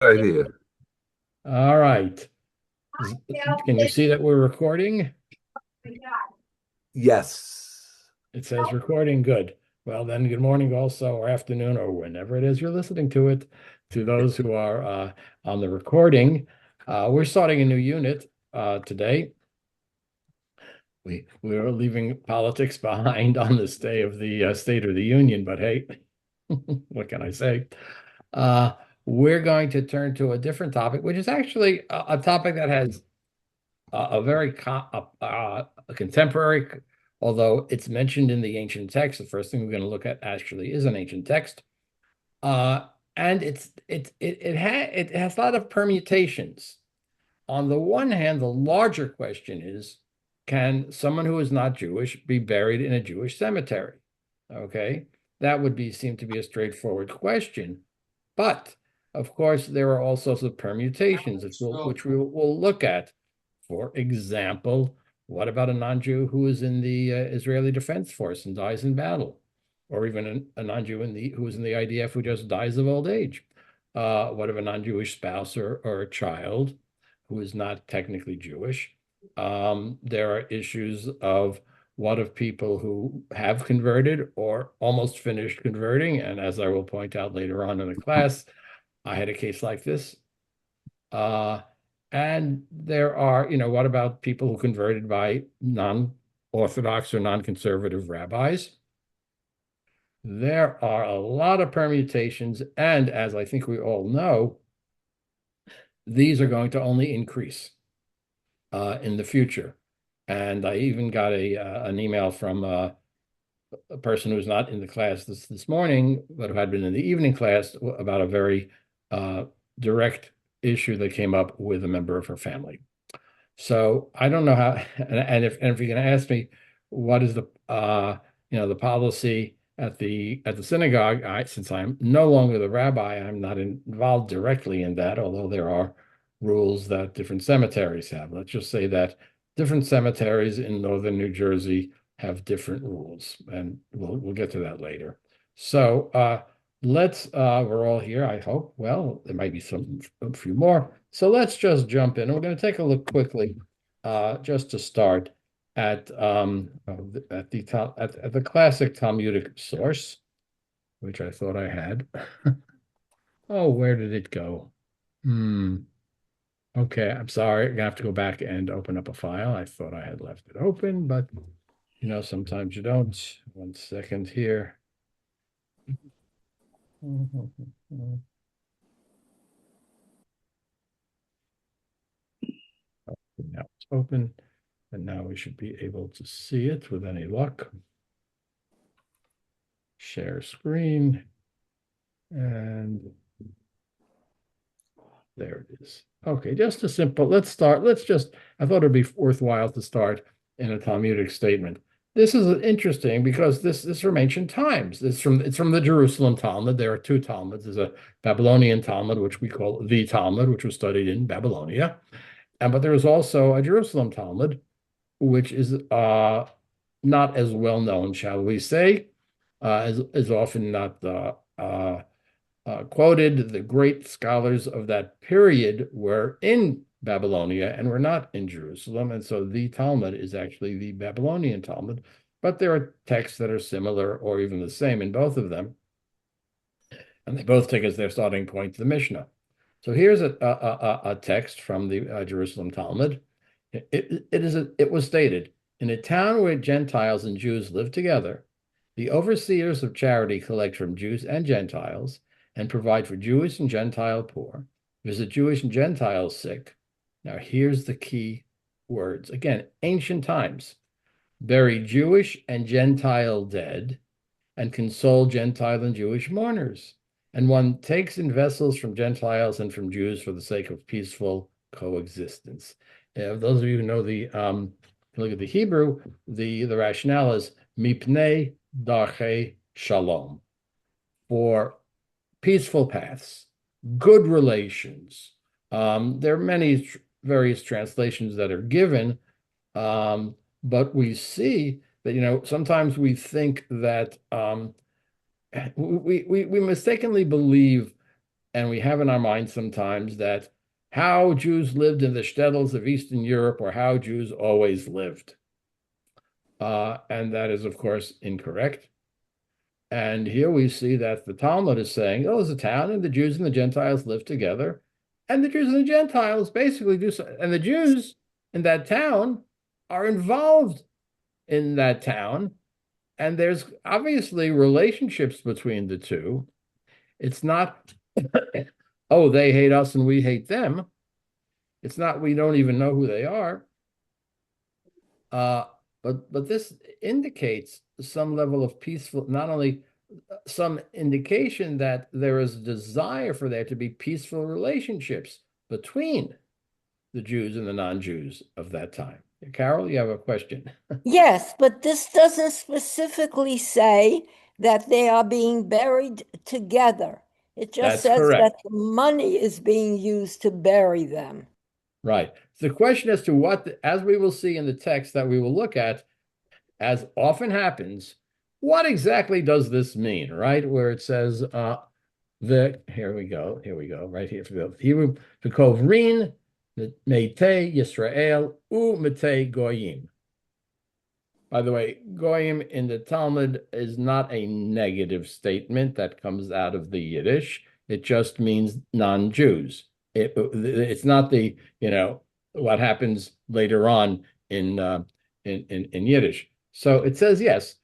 idea. All right. Can you see that we're recording? Yes. It says recording. Good. Well, then good morning also, or afternoon, or whenever it is you're listening to it. To those who are on the recording, we're starting a new unit today. We're leaving politics behind on this day of the State of the Union, but hey, what can I say? Uh, we're going to turn to a different topic, which is actually a topic that has a very a contemporary, although it's mentioned in the ancient text. The first thing we're going to look at actually is an ancient text, and it has a lot of permutations. On the one hand, the larger question is, can someone who is not Jewish be buried in a Jewish cemetery? Okay, that would be seem to be a straightforward question, but of course there are all sorts of permutations which we will look at. For example, what about a non-Jew who is in the Israeli Defense Force and dies in battle? Or even a non-Jew who is in the IDF who just dies of old age? What of a non-Jewish spouse or a child who is not technically Jewish? There are issues of what of people who have converted or almost finished converting. And as I will point out later on in the class, I had a case like this. Uh, and there are, what about people who converted by non-Orthodox or non-conservative rabbis? There are a lot of permutations, and as I think we all know, these are going to only increase in the future. And I even got an email from a person who's not in the class this morning, but who had been in the evening class about a very uh, direct issue that came up with a member of her family. So I don't know how, and if you're going to ask me what is the policy at the synagogue, since I'm no longer the rabbi, I'm not involved directly in that, although there are rules that different cemeteries have. Let's just say that different cemeteries in northern New Jersey have different rules, and we'll get to that later. So we're all here, I hope. Well, there might be a few more. So let's just jump in. We're going to take a look quickly, just to start at the classic Talmudic source, which I thought I had. Oh, where did it go? Hmm. Okay, I'm sorry. I'm gonna have to go back and open up a file. I thought I had left it open, but sometimes you don't. One second here. Now it's open, and now we should be able to see it with any luck. Share screen, and there it is. Okay, just a simple, let's start. I thought it'd be worthwhile to start in a Talmudic statement. This is interesting because this from ancient times. It's from the Jerusalem Talmud. There are two Talmuds. There's a Babylonian Talmud, which we call the Talmud, which was studied in Babylonia. But there is also a Jerusalem Talmud, which is not as well known, shall we say, as often not quoted. The great scholars of that period were in Babylonia and were not in Jerusalem. And so the Talmud is actually the Babylonian Talmud, but there are texts that are similar or even the same in both of them. And they both take as their starting point the Mishnah. So here's a text from the Jerusalem Talmud. It was stated, in a town where Gentiles and Jews live together, the overseers of charity collect from Jews and Gentiles and provide for Jewish and Gentile poor, visit Jewish and Gentile sick. Now here's the key words. Again, ancient times. Bury Jewish and Gentile dead and console Gentile and Jewish mourners. And one takes in vessels from Gentiles and from Jews for the sake of peaceful coexistence. Those of you who know look at the Hebrew, the rationale is mipnei darchei shalom, for peaceful paths, good relations. There are many various translations that are given, but we see that sometimes we think that we mistakenly believe and we have in our minds sometimes that how Jews lived in the shtetls of Eastern Europe or how Jews always lived. And that is, of course, incorrect. And here we see that the Talmud is saying, oh, there's a town and the Jews and the Gentiles live together. And the Jews and the Gentiles basically do so. And the Jews in that town are involved in that town. And there's obviously relationships between the two. It's not, oh, they hate us and we hate them. It's not, we don't even know who they are. But this indicates some level of peaceful, not only some indication that there is a desire for there to be peaceful relationships between the Jews and the non-Jews of that time. Carol, you have a question? Yes, but this doesn't specifically say that they are being buried together. It just That's says that correct. the money is being used to bury them. Right. The question as to what, as we will see in the text that we will look at, as often happens, what exactly does this mean, right? Where it says, here we go, right here. Hebrew, V'kovrin, Metei Yisrael, U Metei Goyim. By the way, Goyim in the Talmud is not a negative statement that comes out of the Yiddish. It just means non-Jews. It's not the, what happens later on in Yiddish. So it says yes.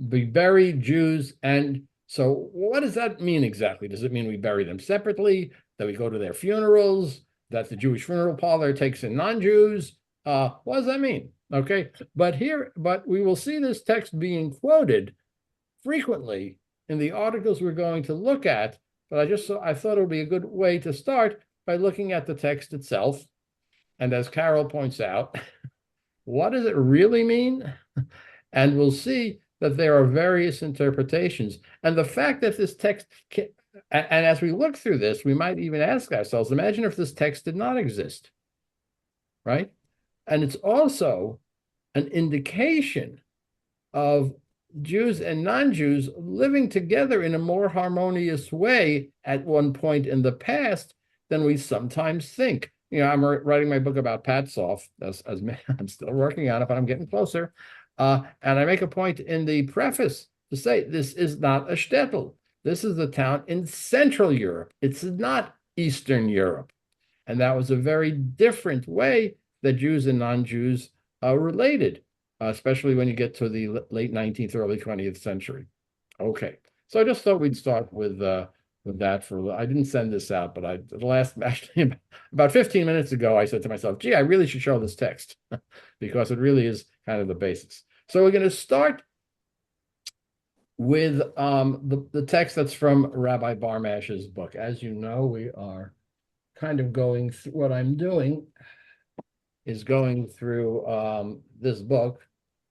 We bury Jews. And so what does that mean exactly? Does it mean we bury them separately, that we go to their funerals, that the Jewish funeral parlor takes in non-Jews? What does that mean? Okay, but we will see this text being quoted frequently in the articles we're going to look at. But I thought it would be a good way to start by looking at the text itself. And as Carol points out, what does it really mean? And we'll see that there are various interpretations. And the fact that this text, and as we look through this, we might even ask ourselves, imagine if this text did not exist, right? And it's also an indication of Jews and non-Jews living together in a more harmonious way at one point in the past than we sometimes think. I'm writing my book about Patsoff, as I'm still working on it, but I'm getting closer. And I make a point in the preface to say this is not a shtetl. This is a town in Central Europe. It's not Eastern Europe. And that was a very different way that Jews and non-Jews related, especially when you get to the late 19th, early 20th century. Okay, so I just thought we'd start with that. I didn't send this out, but actually about 15 minutes ago, I said to myself, gee, I really should show this text because it really is kind of the basis. So we're going to start with the text that's from Rabbi Barmash's book. As you know, we are kind of going through what I'm doing is going through this book.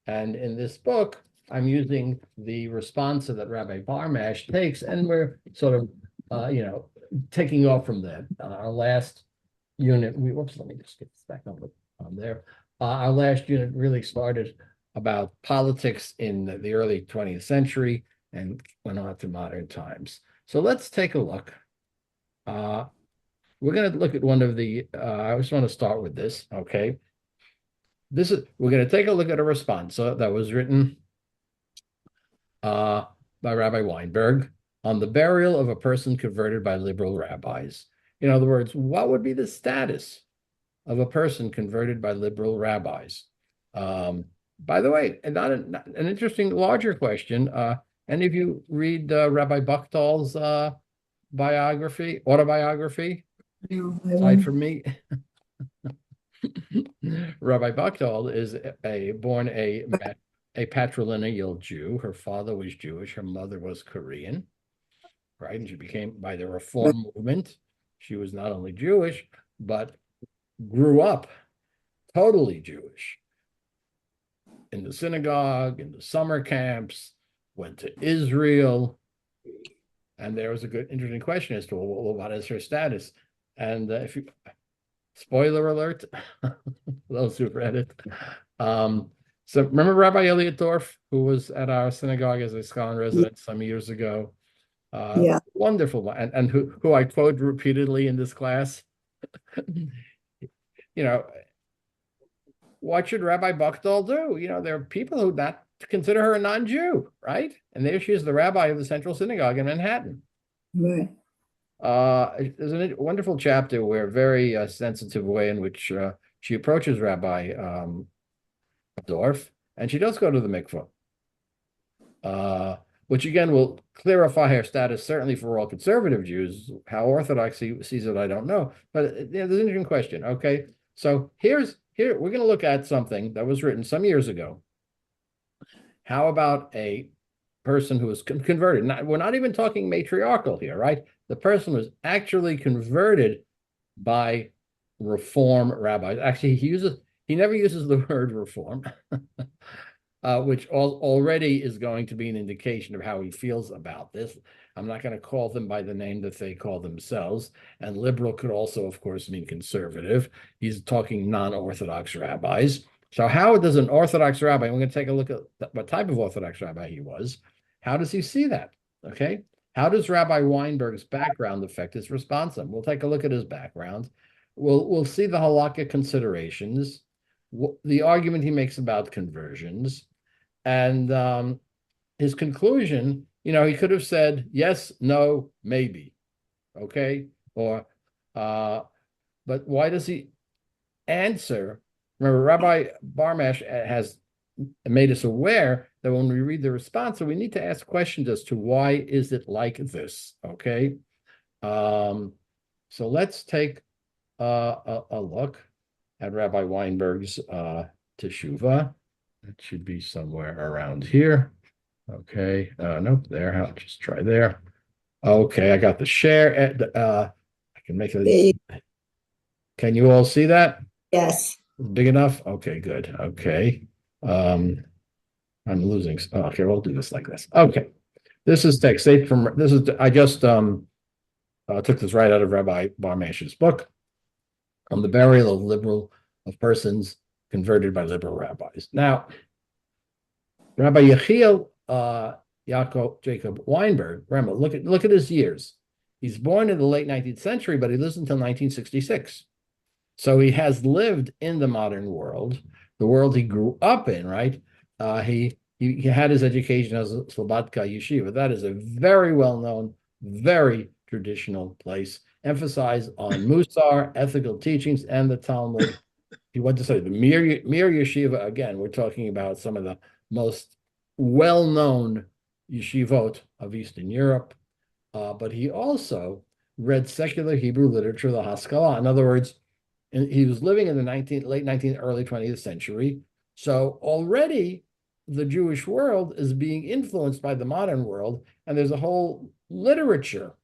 And in this book, I'm using the responsa that Rabbi Barmash takes, and we're sort of, taking off from that. Our last unit, let me just get this back on there. Our last unit really started about politics in the early 20th century and went on to modern times. So let's take a look. We're going to look at one of I just want to start with this, okay? We're going to take a look at a responsa that was written by Rabbi Weinberg on the burial of a person converted by liberal rabbis. In other words, what would be the status of a person converted by liberal rabbis? By the way, and not an interesting larger question. Any of you read Rabbi Buchtal's autobiography? Aside from me, Rabbi Buchtal is born a patrilineal Jew. Her father was Jewish. Her mother was Korean, right? And she became, by the Reform movement, she was not only Jewish, but grew up totally Jewish. In the synagogue, in the summer camps, went to Israel. And there was a good, interesting question as to, well, what is her status? And spoiler alert, those who've read it, So remember Rabbi Elliot Dorff, who was at our synagogue as a scholar in Yeah. residence some years ago? Yeah. Wonderful, and who I quote repeatedly in this class. You know, what should Rabbi Buchdahl do? There are people who not consider her a non-Jew, right? And there she is, the rabbi of the Central Synagogue in Manhattan. Right. There's a wonderful chapter where very sensitive way in which she approaches Rabbi Dorff, and she does go to the mikveh, which again will clarify her status, certainly for all conservative Jews. How Orthodox sees it, I don't know. But there's an interesting question. Okay, so here we're going to look at something that was written some years ago. How about a person who was converted? We're not even talking matriarchal here, right? The person was actually converted by Reform rabbis. Actually, he never uses the word reform, which already is going to be an indication of how he feels about this. I'm not going to call them by the name that they call themselves. And liberal could also, of course, mean conservative. He's talking non-Orthodox rabbis. So how does an Orthodox rabbi, and we're going to take a look at what type of Orthodox rabbi he was, how does he see that? Okay. How does Rabbi Weinberg's background affect his response? We'll take a look at his background. We'll see the halakhic considerations, the argument he makes about conversions, and his conclusion. He could have said yes, no, maybe, okay, or but why does he answer? Remember, Rabbi Barmash has made us aware that when we read the response, so we need to ask questions as to why is it like this, okay? So let's take a look at Rabbi Weinberg's Teshuvah. It should be somewhere around here. Okay, nope, there. I'll just try there. Okay, I got the share. I can make it. Can you all see that? Yes. Big enough? Okay, good. Okay. I'm losing. Okay, we'll do this like this. Okay. This is text from this is I just took this right out of Rabbi Barmash's book on the burial of persons converted by liberal rabbis. Now, Rabbi Yechiel Jacob Weinberg, remember, look at his years. He's born in the late 19th century, but he lives until 1966. So he has lived in the modern world, the world he grew up in, right? He had his education as a Slobodka Yeshiva. That is a very well-known, very traditional place, emphasized on Musar, ethical teachings, and the Talmud. He went to study the Mir Yeshiva. Again, we're talking about some of the most well-known yeshivot of Eastern Europe. But he also read secular Hebrew literature, the Haskalah. In other words, he was living in the late 19th, early 20th century. So already the Jewish world is being influenced by the modern world, and there's a whole literature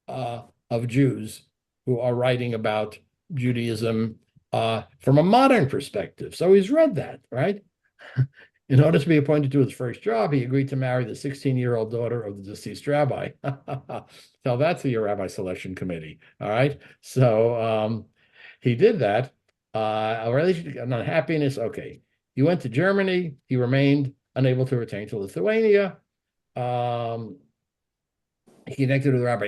of Jews who are writing about Judaism from a modern perspective. So he's read that, right? In order to be appointed to his first job, he agreed to marry the 16-year-old daughter of the deceased rabbi. Tell that to your rabbi selection committee, all right? So he did that. A relationship, an unhappiness, okay. He went to Germany. He remained unable to return to Lithuania. He connected with Rabbi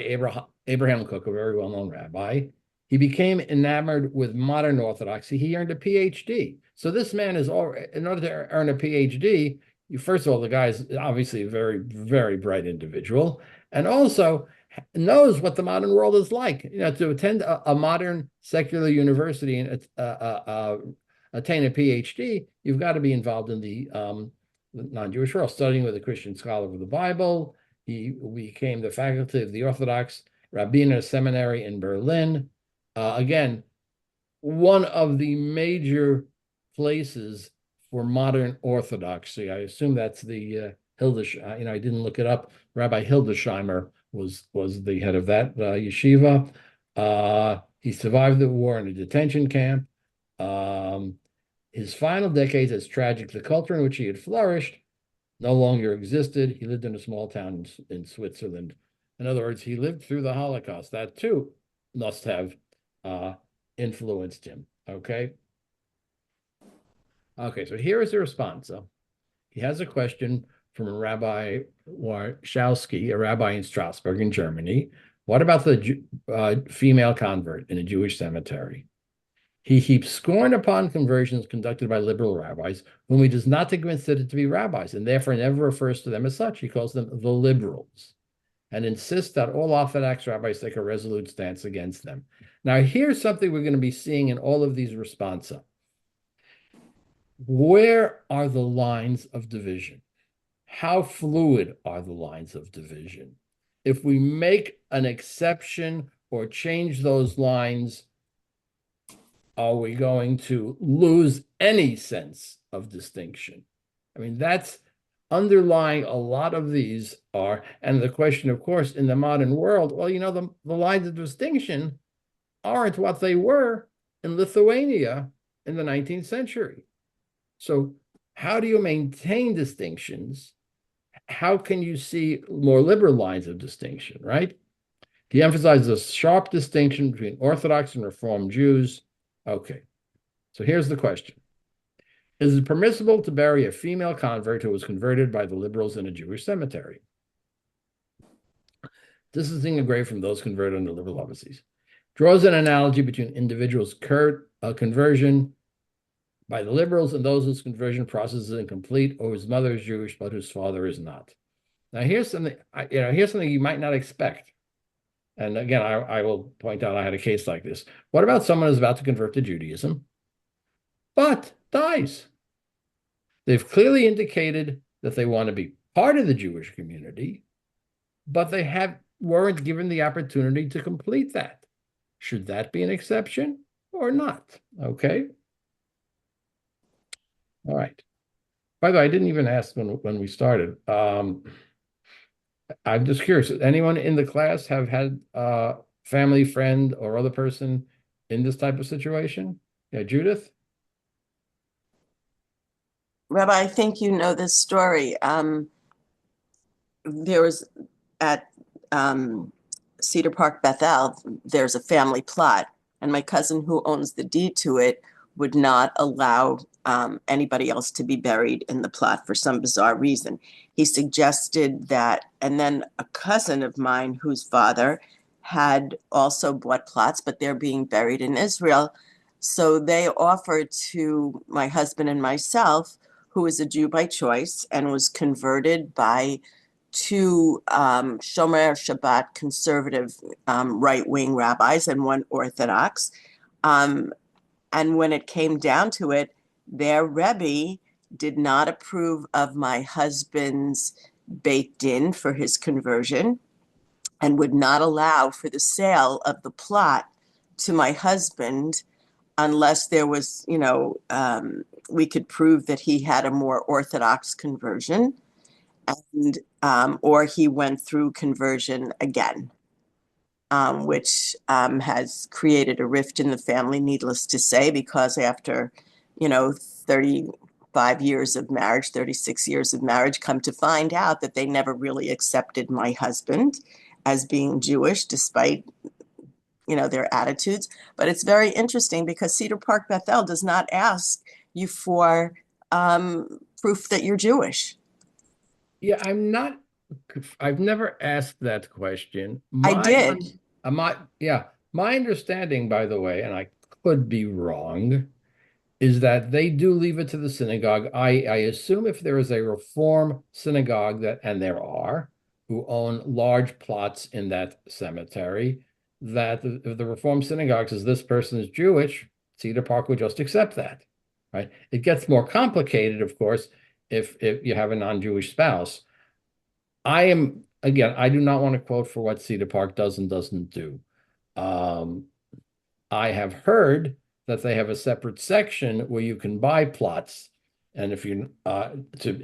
Abraham Kook, a very well-known rabbi. He became enamored with modern Orthodoxy. He earned a PhD. So this man is all, in order to earn a PhD, first of all, the guy is obviously a very, very bright individual, and also knows what the modern world is like. To attend a modern secular university and attain a PhD, you've got to be involved in the non-Jewish world, studying with a Christian scholar of the Bible. He became the faculty of the Orthodox Rabbiner Seminary in Berlin. Again, one of the major places for modern Orthodoxy. I assume that's the Hildesheimer. I didn't look it up. Rabbi Hildesheimer was the head of that yeshiva. He survived the war in a detention camp. His final decades as tragic. The culture in which he had flourished no longer existed. He lived in a small town in Switzerland. In other words, he lived through the Holocaust. That too must have influenced him. Okay. Okay, so here is the response. So he has a question from Rabbi Warshawski, a rabbi in Strasbourg in Germany. What about the female convert in a Jewish cemetery? He heaps scorn upon conversions conducted by liberal rabbis, whom he does not consider to be rabbis, and therefore never refers to them as such. He calls them the liberals, and insists that all Orthodox rabbis take a resolute stance against them. Now, here's something we're going to be seeing in all of these responsa. Where are the lines of division? How fluid are the lines of division? If we make an exception or change those lines, are we going to lose any sense of distinction? I mean, that's underlying a lot of these are, and the question, of course, in the modern world, well, the lines of distinction aren't what they were in Lithuania in the 19th century. So how do you maintain distinctions? How can you see more liberal lines of distinction, right? He emphasizes a sharp distinction between Orthodox and Reform Jews. Okay, so here's the question. Is it permissible to bury a female convert who was converted by the liberals in a Jewish cemetery? Distancing a grave from those converted under liberal offices. Draws an analogy between individuals' conversion by the liberals and those whose conversion process is incomplete or whose mother is Jewish but whose father is not. Now, here's something you might not expect. And again, I will point out I had a case like this. What about someone who's about to convert to Judaism, but dies? They've clearly indicated that they want to be part of the Jewish community, but they weren't given the opportunity to complete that. Should that be an exception or not? Okay. All right. By the way, I didn't even ask when we started. I'm just curious, anyone in the class have had a family, friend, or other person in this type of situation? Yeah, Judith? Rabbi, I think you know this story. There was at Cedar Park, Bethel, there's a family plot, and my cousin who owns the deed to it would not allow anybody else to be buried in the plot for some bizarre reason. He suggested that, and then a cousin of mine whose father had also bought plots, but they're being buried in Israel. So they offered to my husband and myself, who is a Jew by choice and was converted by two Shomer Shabbat conservative right-wing rabbis and one Orthodox. And when it came down to it, their Rebbe did not approve of my husband's Beit Din for his conversion and would not allow for the sale of the plot to my husband unless there was, we could prove that he had a more Orthodox conversion, and or he went through conversion again, which has created a rift in the family, needless to say, because after, 35 years of marriage, 36 years of marriage, come to find out that they never really accepted my husband as being Jewish, despite their attitudes. But it's very interesting because Cedar Park Bethel does not ask you for proof that you're Jewish. Yeah, I've never asked that question. I did. My understanding, by the way, and I could be wrong, is that they do leave it to the synagogue. I assume if there is a Reform synagogue and there are, who own large plots in that cemetery, that if the Reform synagogue says this person is Jewish, Cedar Park would just accept that, right? It gets more complicated, of course, if you have a non-Jewish spouse. I do not want to quote for what Cedar Park does and doesn't do. I have heard that they have a separate section where you can buy plots, and if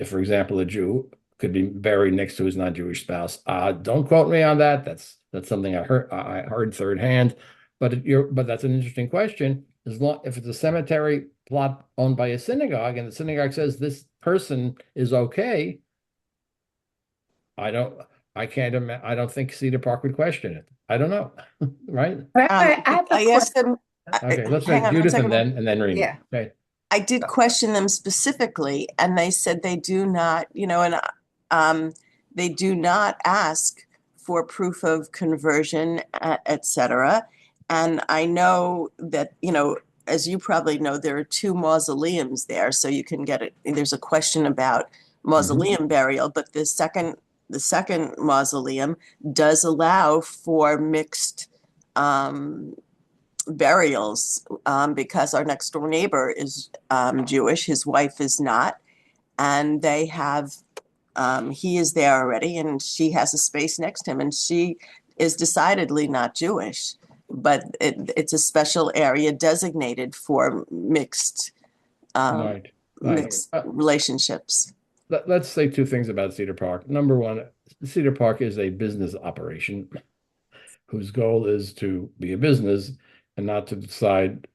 for example, a Jew could be buried next to his non-Jewish spouse. Don't quote me on that. That's something I heard third hand, but that's an interesting question. If it's a cemetery plot owned by a synagogue and the synagogue says this person is okay, I don't think Cedar Park would question it. I don't know, right? I have a I asked them. Okay, let's hang make on one Judith second. and then Rima. Yeah. Okay. I did question them specifically, and they said they do not, and they do not ask for proof of conversion, etc. And I know that, as you probably know, there are 2 mausoleums there, so you can get it. There's a question about mausoleum burial, but the second mausoleum does allow for mixed burials, because our next door neighbor is Jewish, his wife is not, and they have he is there already, and she has a space next to him, and she is decidedly not Jewish, but it's a special area designated for mixed Right. relationships. Let's say 2 things about Cedar Park. Number one, Cedar Park is a business operation whose goal is to be a business and not to decide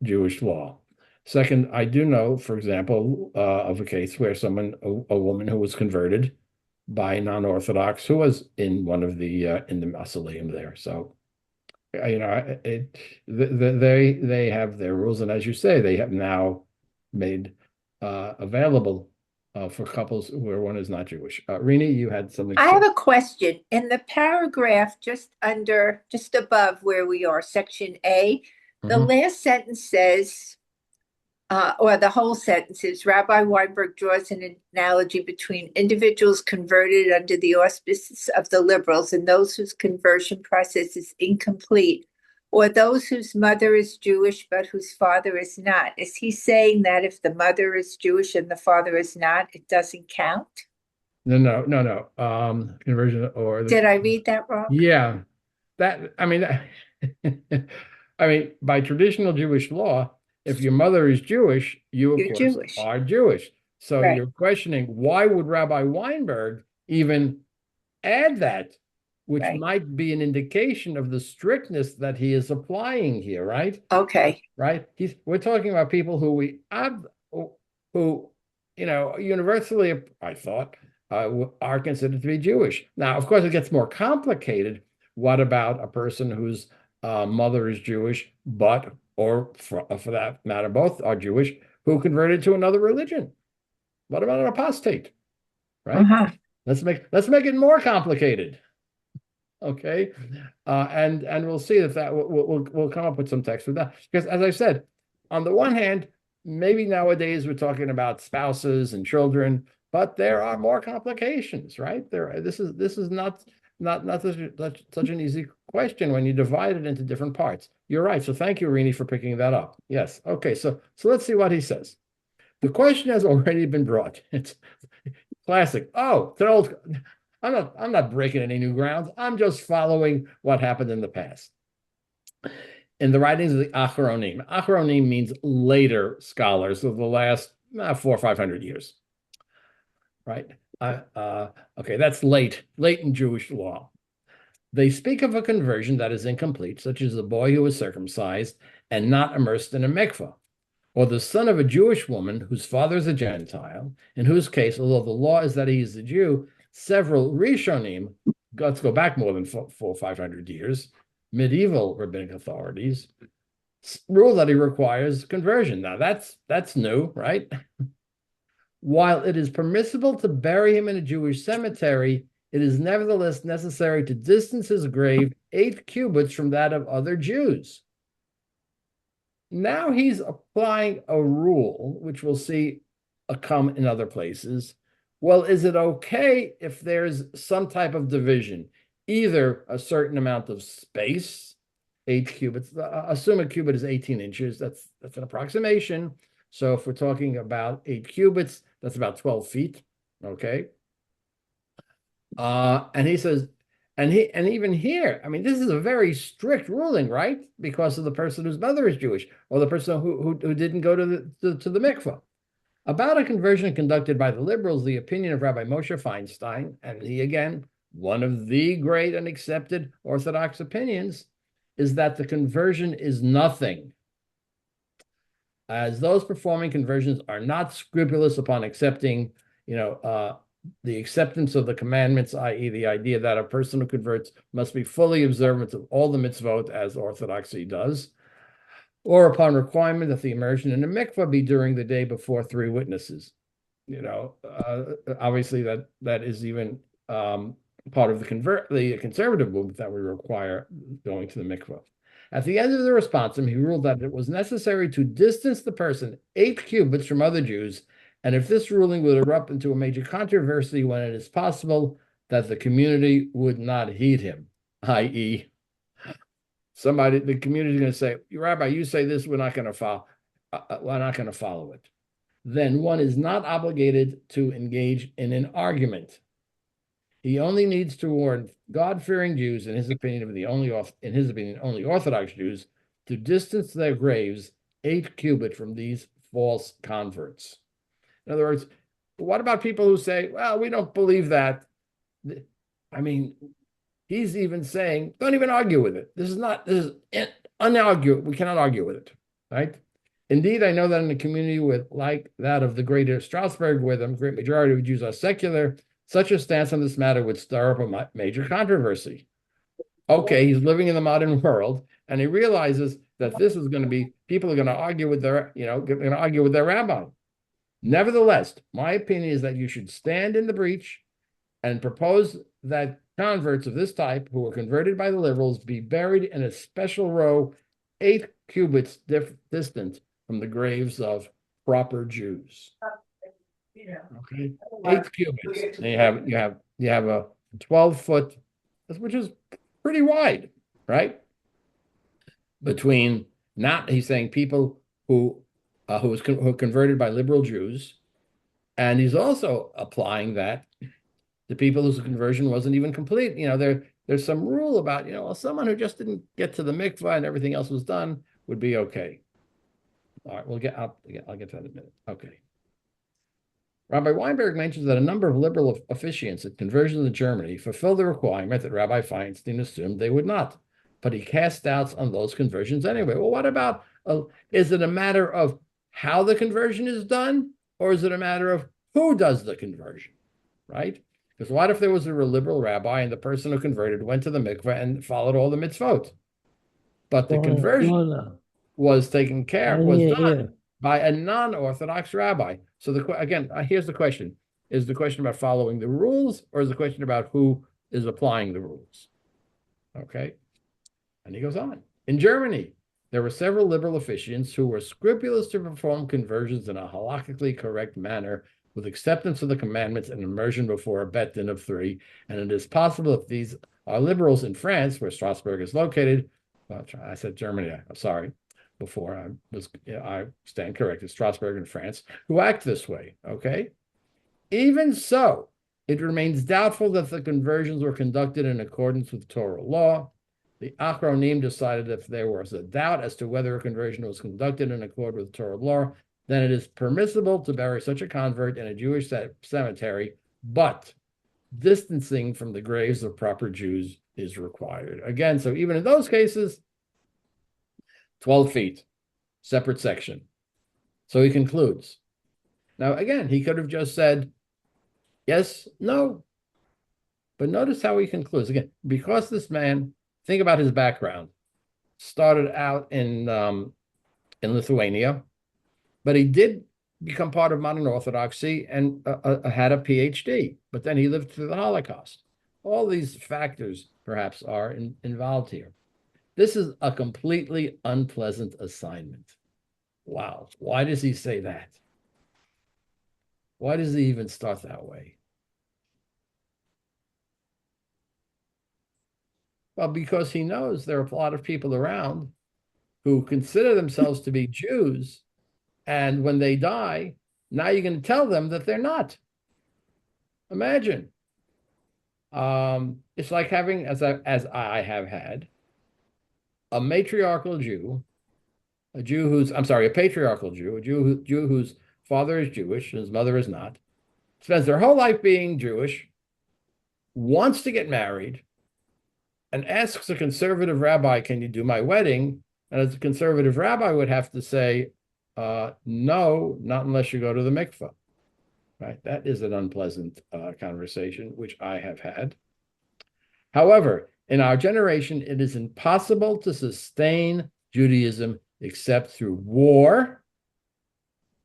Jewish law. Second, I do know, for example, of a case where a woman who was converted by non-Orthodox, who was in one of in the mausoleum there. So, they have their rules, and as you say, they have now made available for couples where one is not Jewish. Rini, you had something to I say. have a question. In the paragraph just above where we are, section A, the last sentence says, or the whole sentence is, Rabbi Weinberg draws an analogy between individuals converted under the auspices of the liberals and those whose conversion process is incomplete, or those whose mother is Jewish but whose father is not. Is he saying that if the mother is Jewish and the father is not, it doesn't count? No. Conversion Did I read that wrong? Yeah. I mean, by traditional Jewish law, if your mother is Jewish, you of course Jewish. are Jewish. So Right. you're questioning, why would Rabbi Weinberg even add that, which Right. might be an indication of the strictness that he is applying here, right? Okay. Right. We're talking about people who universally, I thought, are considered to be Jewish. Now, of course, it gets more complicated. What about a person whose mother is Jewish, or for that matter, both are Jewish, who converted to another religion? What about an apostate? Right? Let's make it more complicated. Okay, and we'll see that we'll come up with some text for that, because as I said, on the one hand, maybe nowadays we're talking about spouses and children, but there are more complications, right? This is not such an easy question when you divide it into different parts. You're right. So thank you, Rini, for picking that up. Yes. Okay. So let's see what he says. The question has already been brought. It's classic. Oh, it's an old. I'm not breaking any new grounds. I'm just following what happened in the past. In the writings of the Achronim. Achronim means later scholars of the last 400 or 500 years. Right? Okay, that's late in Jewish law. They speak of a conversion that is incomplete, such as a boy who was circumcised and not immersed in a mikvah, or the son of a Jewish woman whose father is a Gentile, in whose case, although the law is that he is a Jew, several Rishonim, let's go back more than 400 or 500 years, medieval rabbinic authorities, rule that he requires conversion. Now that's new, right? While it is permissible to bury him in a Jewish cemetery, it is nevertheless necessary to distance his grave 8 cubits from that of other Jews. Now he's applying a rule, which we'll see come in other places. Well, is it okay if there's some type of division, either a certain amount of space, 8 cubits, assume a cubit is 18 inches, that's an approximation. So if we're talking about 8 cubits, that's about 12 feet, okay? And he says, and even here, I mean, this is a very strict ruling, right? Because of the person whose mother is Jewish, or the person who didn't go to the mikvah. About a conversion conducted by the liberals, the opinion of Rabbi Moshe Feinstein, and he again, one of the great and accepted Orthodox opinions, is that the conversion is nothing, as those performing conversions are not scrupulous upon accepting, the acceptance of the commandments, i.e. the idea that a person who converts must be fully observant of all the mitzvot as Orthodoxy does. or upon requirement that the immersion in a mikvah be during the day before 3 witnesses. Obviously that is even part of the conservative movement that we require going to the mikvah. At the end of the responsum, he ruled that it was necessary to distance the person 8 cubits from other Jews, and if this ruling would erupt into a major controversy, when it is possible that the community would not heed him, i.e., the community is going to say, Rabbi, you say this, we're not going to follow it. Then one is not obligated to engage in an argument. He only needs to warn God-fearing Jews, in his opinion, only Orthodox Jews, to distance their graves 8 cubits from these false converts. In other words, what about people who say, well, we don't believe that? I mean, he's even saying, don't even argue with it. This is unarguable. We cannot argue with it, right? Indeed, I know that in a community like that of the greater Strasbourg, where the great majority of Jews are secular, such a stance on this matter would stir up a major controversy. Okay, he's living in the modern world, and he realizes that people are going to argue with their rabbi. Nevertheless, my opinion is that you should stand in the breach and propose that converts of this type who were converted by the liberals be buried in a special row 8 cubits distant from the graves of proper Jews. Okay, 8 cubits. And you have a 12-foot, which is pretty wide, right? Between he's saying people who were converted by liberal Jews, and he's also applying that to people whose conversion wasn't even complete. There's some rule about someone who just didn't get to the mikvah and everything else was done would be okay. All right, I'll get to that in a minute. Okay. Rabbi Weinberg mentions that a number of liberal officiants at conversions in Germany fulfilled the requirement that Rabbi Feinstein assumed they would not, but he cast doubts on those conversions anyway. Well, what about, is it a matter of how the conversion is done, or is it a matter of who does the conversion, right? Because what if there was a liberal rabbi and the person who converted went to the mikveh and followed all the mitzvot, but the conversion was done by a non-Orthodox rabbi? So here's the question. Is the question about following the rules, or is the question about who is applying the rules? Okay. And he goes on. In Germany, there were several liberal officiants who were scrupulous to perform conversions in a halakhically correct manner with acceptance of the commandments and immersion before a bet din of 3. And it is possible if these are liberals in France, where Strasbourg is located. Well, I said Germany, I'm sorry. Before I stand corrected, Strasbourg in France, who act this way, okay? Even so, it remains doubtful that the conversions were conducted in accordance with Torah law. The Achronim decided if there was a doubt as to whether a conversion was conducted in accord with Torah law, then it is permissible to bury such a convert in a Jewish cemetery, but distancing from the graves of proper Jews is required. Again, so even in those cases, 12 feet, separate section. So he concludes. Now, again, he could have just said, yes, no. But notice how he concludes. Again, because this man, think about his background, started out in Lithuania, but he did become part of modern Orthodoxy and had a PhD, but then he lived through the Holocaust. All these factors, perhaps, are involved here. This is a completely unpleasant assignment. Wow. Why does he say that? Why does he even start that way? Well, because he knows there are a lot of people around who consider themselves to be Jews, and when they die, now you're going to tell them that they're not. Imagine. It's like having, as I have had, a patriarchal Jew, a Jew whose father is Jewish and his mother is not, spends their whole life being Jewish, wants to get married, and asks a conservative rabbi, can you do my wedding? And as a conservative rabbi would have to say, no, not unless you go to the mikveh. Right? That is an unpleasant conversation, which I have had. However, in our generation, it is impossible to sustain Judaism except through war,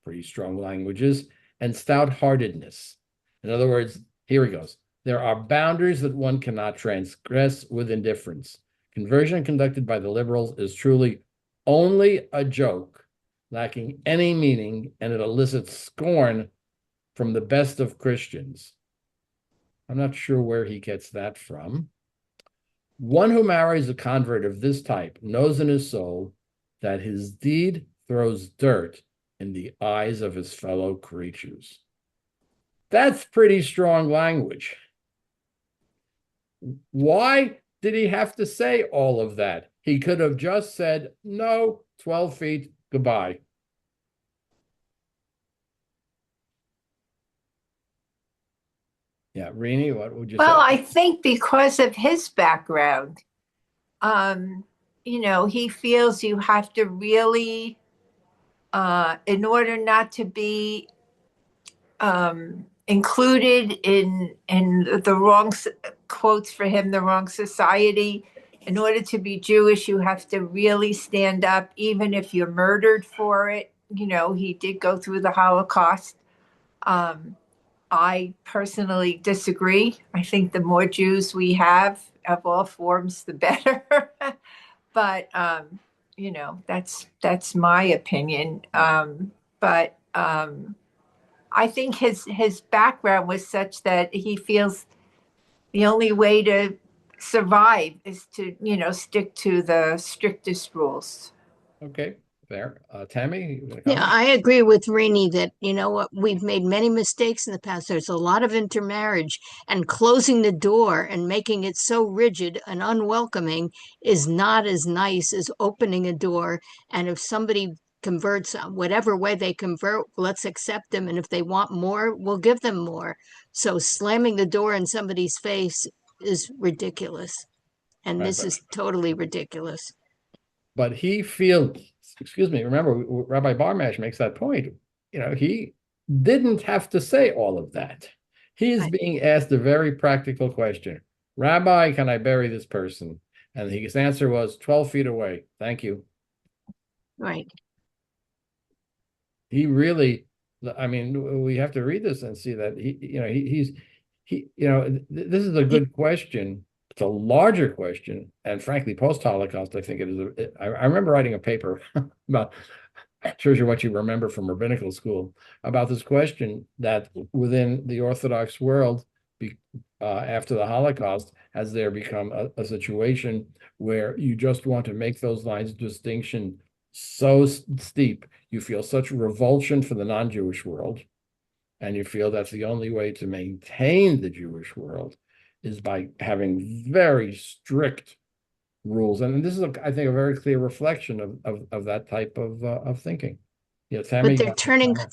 pretty strong languages, and stout-heartedness. In other words, here he goes. There are boundaries that one cannot transgress with indifference. Conversion conducted by the liberals is truly only a joke, lacking any meaning, and it elicits scorn from the best of Christians. I'm not sure where he gets that from. One who marries a convert of this type knows in his soul that his deed throws dirt in the eyes of his fellow creatures. That's pretty strong language. Why did he have to say all of that? He could have just said, no, 12 feet, goodbye. Yeah, Rini, what would you say? Well, I think because of his background, he feels you have to really, in order not to be included in the wrong quotes for him, the wrong society. In order to be Jewish, you have to really stand up, even if you're murdered for it. He did go through the Holocaust. I personally disagree. I think the more Jews we have of all forms, the better. But that's my opinion. But I think his background was such that he feels the only way to survive is to, stick to the strictest rules. Okay, fair. Tammy? Yeah, I agree with Rini that, what, we've made many mistakes in the past. There's a lot of intermarriage, and closing the door and making it so rigid and unwelcoming is not as nice as opening a door. And if somebody converts, whatever way they convert, let's accept them. And if they want more, we'll give them more. So slamming the door in somebody's face is ridiculous. And Right, this is totally ridiculous. But he feels, excuse me, remember, Rabbi Barmash makes that point. He didn't have to say all of that. He is Right. being asked a very practical question. Rabbi, can I bury this person? And his answer was 12 feet away. Thank you. Right. He really, I mean, we have to read this and see that this is a good question. It's a larger question, and frankly, post-Holocaust, I think it is. I remember writing a paper about, shows you what you remember from rabbinical school, about this question that within the Orthodox world, after the Holocaust, has there become a situation where you just want to make those lines of distinction so steep, you feel such revulsion for the non-Jewish world, and you feel that's the only way to maintain the Jewish world is by having very strict rules. And this is, I think, a very clear reflection of that type of thinking. Yeah, Tammy. But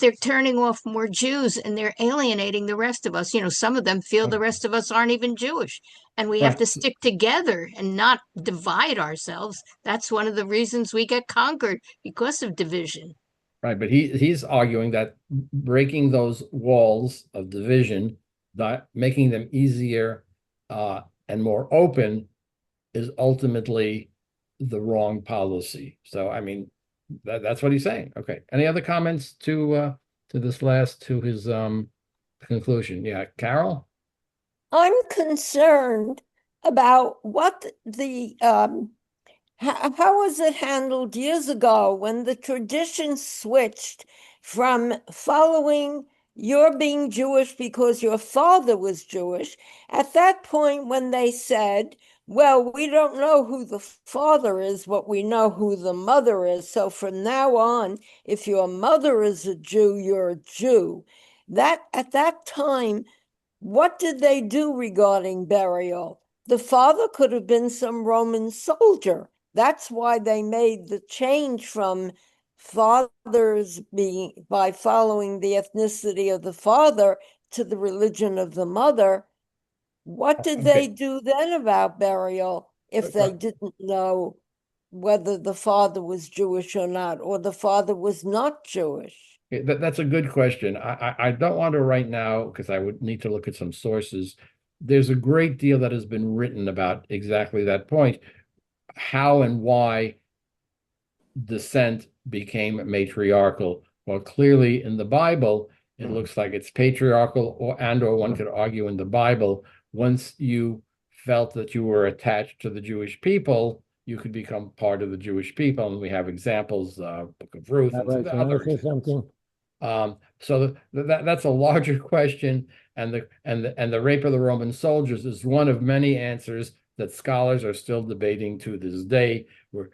they're turning off more Jews, and they're alienating the rest of us. Some of them feel the rest of us aren't even Jewish, and we have to stick together and not divide ourselves. That's one of the reasons we get conquered, because of division. Right, but he's arguing that breaking those walls of division, making them easier and more open, is ultimately the wrong policy. So, I mean, that's what he's saying. Okay. Any other comments to his conclusion? Yeah, Carol? I'm concerned about what how was it handled years ago when the tradition switched from following you're being Jewish because your father was Jewish. At that point, when they said, well, we don't know who the father is, but we know who the mother is. So from now on, if your mother is a Jew, you're a Jew. That at that time, what did they do regarding burial? The father could have been some Roman soldier. That's why they made the change from fathers being by following the ethnicity of the father to the religion of the mother. What did they do then about burial if they didn't know whether the father was Jewish or not, or the father was not Jewish? That's a good question. I don't want to right now, because I would need to look at some sources. There's a great deal that has been written about exactly that point, how and why descent became matriarchal. Well, clearly in the Bible, it looks like it's patriarchal, or one could argue in the Bible, once you felt that you were attached to the Jewish people, you could become part of the Jewish people. And we have examples, Book of Ruth and Rabbi, some can I other say examples. something? So that's a larger question, and the rape of the Roman soldiers is one of many answers that scholars are still debating to this day. Where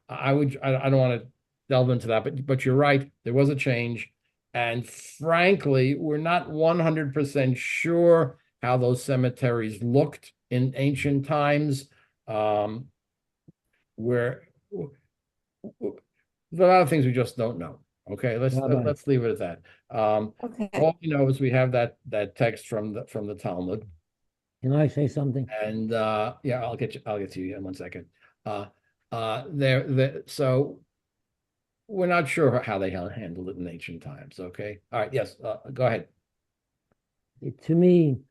I don't want to delve into that, but you're right, there was a change, and frankly, we're not 100% sure how those cemeteries looked in ancient times. Where there's a lot of things we just don't know. Okay, Rabbi, let's leave it at that. Okay. All we know is we have that text from the Talmud, can I say something? and yeah, I'll get to you in one second. So we're not sure how they handled it in ancient times. Okay, all right, yes, go ahead. To me,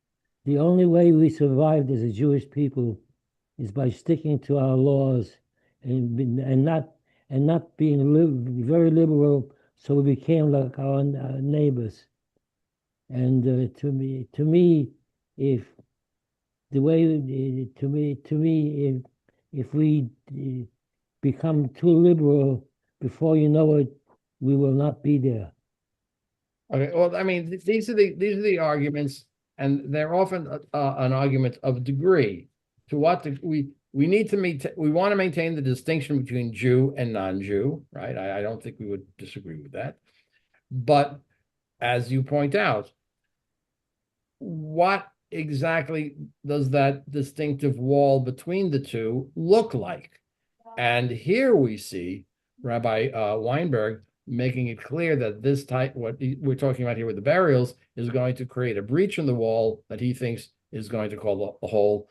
the only way we survived as a Jewish people is by sticking to our laws and not being very liberal, so we became like our neighbors. And to me, if the way to me, if we become too liberal, before you know it, we will not be there. Okay, well, I mean, these are the arguments, and they're often an argument of degree. To what we need to we want to maintain the distinction between Jew and non-Jew, right? I don't think we would disagree with that. But as you point out, what exactly does that distinctive wall between the two look like? And here we see Rabbi Weinberg making it clear that this type, what we're talking about here with the burials, is going to create a breach in the wall that he thinks is going to cause the whole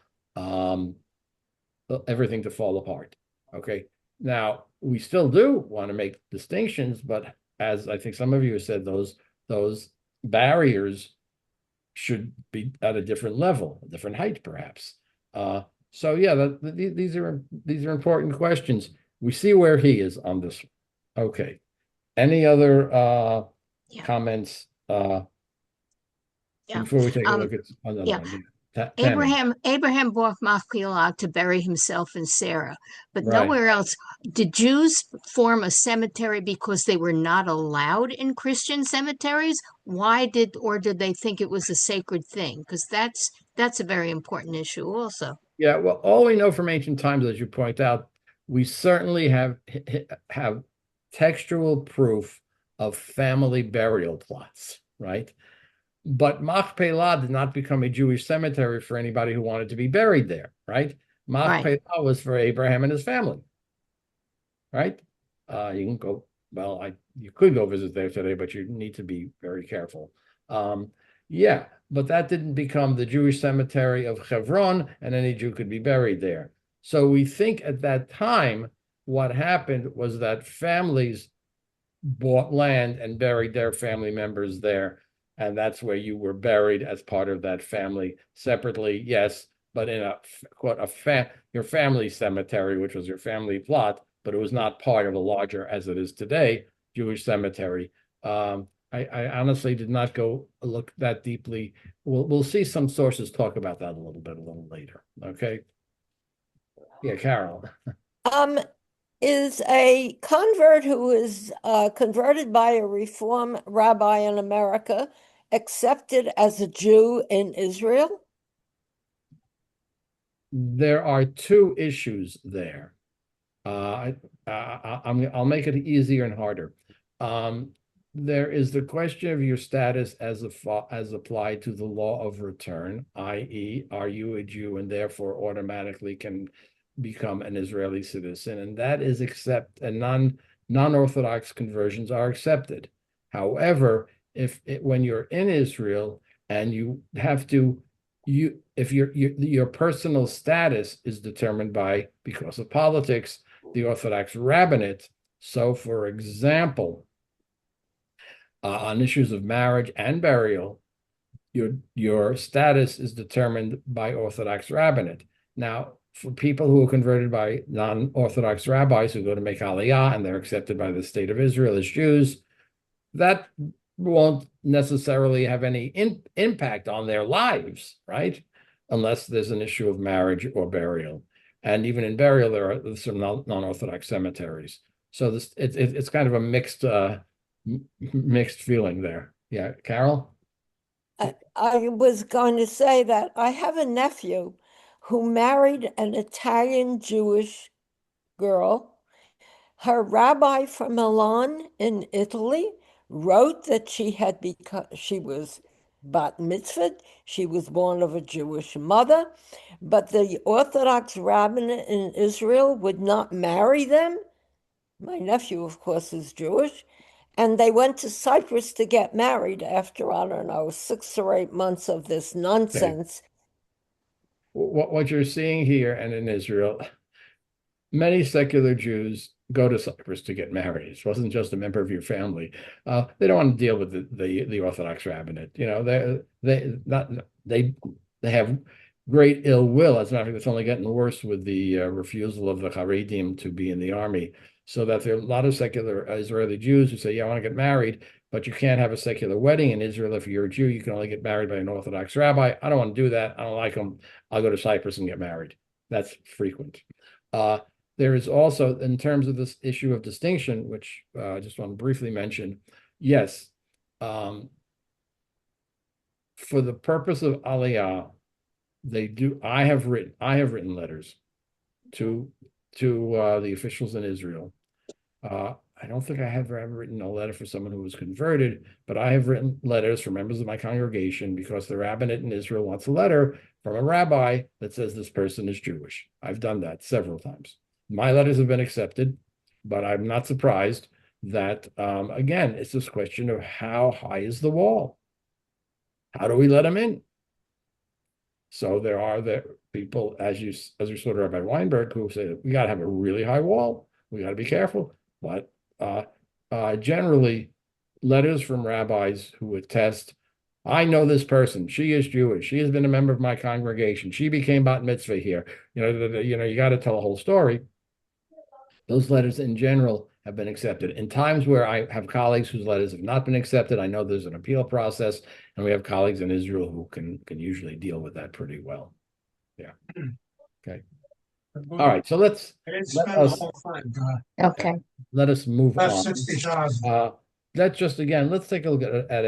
everything to fall apart. Okay. Now we still do want to make distinctions, but as I think some of you have said, those barriers should be at a different level, a different height, perhaps. So yeah, these are important questions. We see where he is on this one. Okay. Any other comments before we take a look at another one? Abraham brought Machpelah to bury himself and Sarah, but Right. nowhere else. Did Jews form a cemetery because they were not allowed in Christian cemeteries? Or did they think it was a sacred thing? Because that's a very important issue also. Yeah, well, all we know from ancient times, as you point out, we certainly have textual proof of family burial plots, right? But Machpelah did not become a Jewish cemetery for anybody who wanted to be buried there, right? Machpelah was for Abraham and his family, right? You can go, you could go visit there today, but you need to be very careful. Yeah, but that didn't become the Jewish cemetery of Hebron, and any Jew could be buried there. So we think at that time, what happened was that families bought land and buried their family members there. And that's where you were buried as part of that family separately, yes, but in your family cemetery, which was your family plot, but it was not part of a larger, as it is today, Jewish cemetery. I honestly did not go look that deeply. We'll see some sources talk about that a little later. Okay. Yeah, Carol. Is a convert who is converted by a Reform rabbi in America accepted as a Jew in Israel? There are two issues there. I'll make it easier and harder. There is the question of your status as applied to the law of return, i.e., are you a Jew and therefore automatically can become an Israeli citizen, and that is non-Orthodox conversions are accepted. However, when you're in Israel and you have to, if your personal status is determined because of politics, the Orthodox rabbinate. So, for example, on issues of marriage and burial, your status is determined by Orthodox rabbinate. Now, for people who are converted by non-Orthodox rabbis who go to make Aliyah and they're accepted by the state of Israel as Jews, that won't necessarily have any impact on their lives, right? Unless there's an issue of marriage or burial. And even in burial, there are some non-Orthodox cemeteries. So it's kind of a mixed feeling there. Yeah, Carol? I was going to say that I have a nephew who married an Italian Jewish girl. Her rabbi from Milan in Italy wrote that she was bat mitzvahed, she was born of a Jewish mother, but the Orthodox rabbinate in Israel would not marry them. My nephew, of course, is Jewish. And they went to Cyprus to get married after, I don't know, 6 or 8 months of this nonsense. What you're seeing here and in Israel, many secular Jews go to Cyprus to get married. It wasn't just a member of your family. They don't want to deal with the Orthodox rabbinate. You know, they have great ill will. As a matter of fact, it's only getting worse with the refusal of the Haredim to be in the army. So that there are a lot of secular Israeli Jews who say, yeah, I want to get married, but you can't have a secular wedding in Israel. If you're a Jew, you can only get married by an Orthodox rabbi. I don't want to do that. I don't like them. I'll go to Cyprus and get married. That's frequent. There is also, in terms of this issue of distinction, which I just want to briefly mention, yes, for the purpose of Aliyah, they do. I have written letters to the officials in Israel. I don't think I have ever written a letter for someone who was converted, but I have written letters for members of my congregation because the rabbinate in Israel wants a letter from a rabbi that says this person is Jewish. I've done that several times. My letters have been accepted, but I'm not surprised that, again, it's this question of how high is the wall? How do we let them in? So there are people, as you saw Rabbi Weinberg, who say we got to have a really high wall. We got to be careful. But generally, letters from rabbis who attest, I know this person. She is Jewish. She has been a member of my congregation. She became bat mitzvah here. You got to tell a whole story. Those letters in general have been accepted. In times where I have colleagues whose letters have not been accepted, I know there's an appeal process, and we have colleagues in Israel who can usually deal with that pretty well. Yeah. Okay. All right. So let's move on. Let's just let's take a look at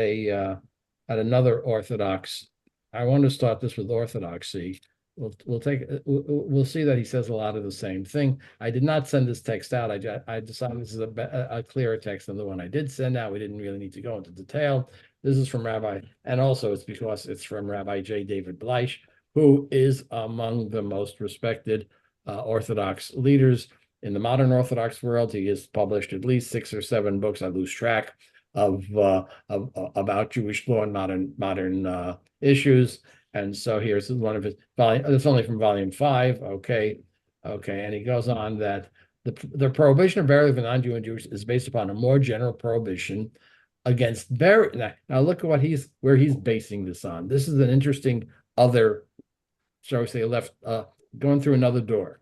another Orthodox. I want to start this with Orthodoxy. We'll see that he says a lot of the same thing. I did not send this text out. I decided this is a clearer text than the one I did send out. We didn't really need to go into detail. This is from Rabbi, and also it's because it's from Rabbi J. David Bleish, who is among the most respected Orthodox leaders in the modern Orthodox world. He has published at least 6 or 7 books. I lose track of about Jewish law and modern issues. And so here's one of his volume. It's only from volume 5. Okay. And he goes on that the prohibition of burial of a non-Jew and Jewish is based upon a more general prohibition against burial. Now look at where he's basing this on. This is an interesting other, shall we say, going through another door.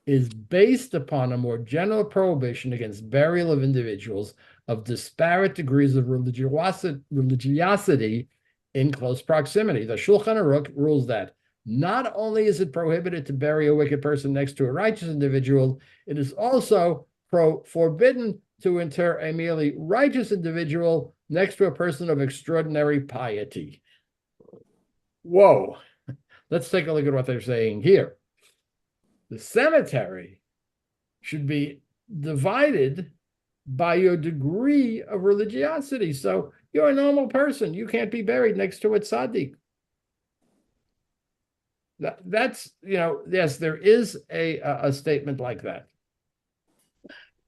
Is based upon a more general prohibition against burial of individuals of disparate degrees of religiosity in close proximity. The Shulchan Aruch rules that not only is it prohibited to bury a wicked person next to a righteous individual, it is also forbidden to inter a merely righteous individual next to a person of extraordinary piety. Whoa. Let's take a look at what they're saying here. The cemetery should be divided by your degree of religiosity. So you're a normal person. You can't be buried next to a tzaddik. That's, yes, there is a statement like that.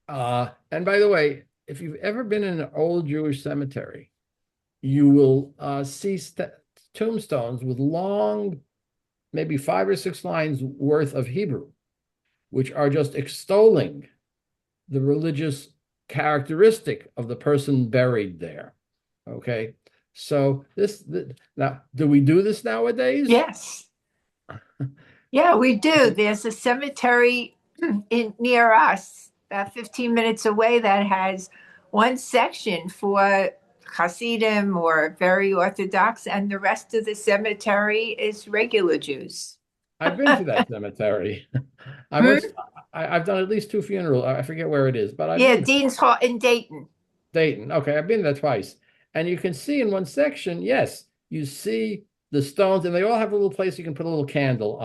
And by the way, if you've ever been in an old Jewish cemetery, you will see tombstones with long, maybe 5 or 6 lines worth of Hebrew, which are just extolling the religious characteristic of the person buried there. Okay, so now, do we do this nowadays? Yes. Yeah, we do. There's a cemetery near us, about 15 minutes away, that has one section for Hasidim or very Orthodox, and the rest of the cemetery is regular Jews. I've been to that cemetery. I've done at least 2 funerals. I forget where it is, but I've Yeah, been Dean's Hall in Dayton. Dayton. Okay, I've been there twice. And you can see in one section, yes, you see the stones, and they all have a little place you can put a little candle.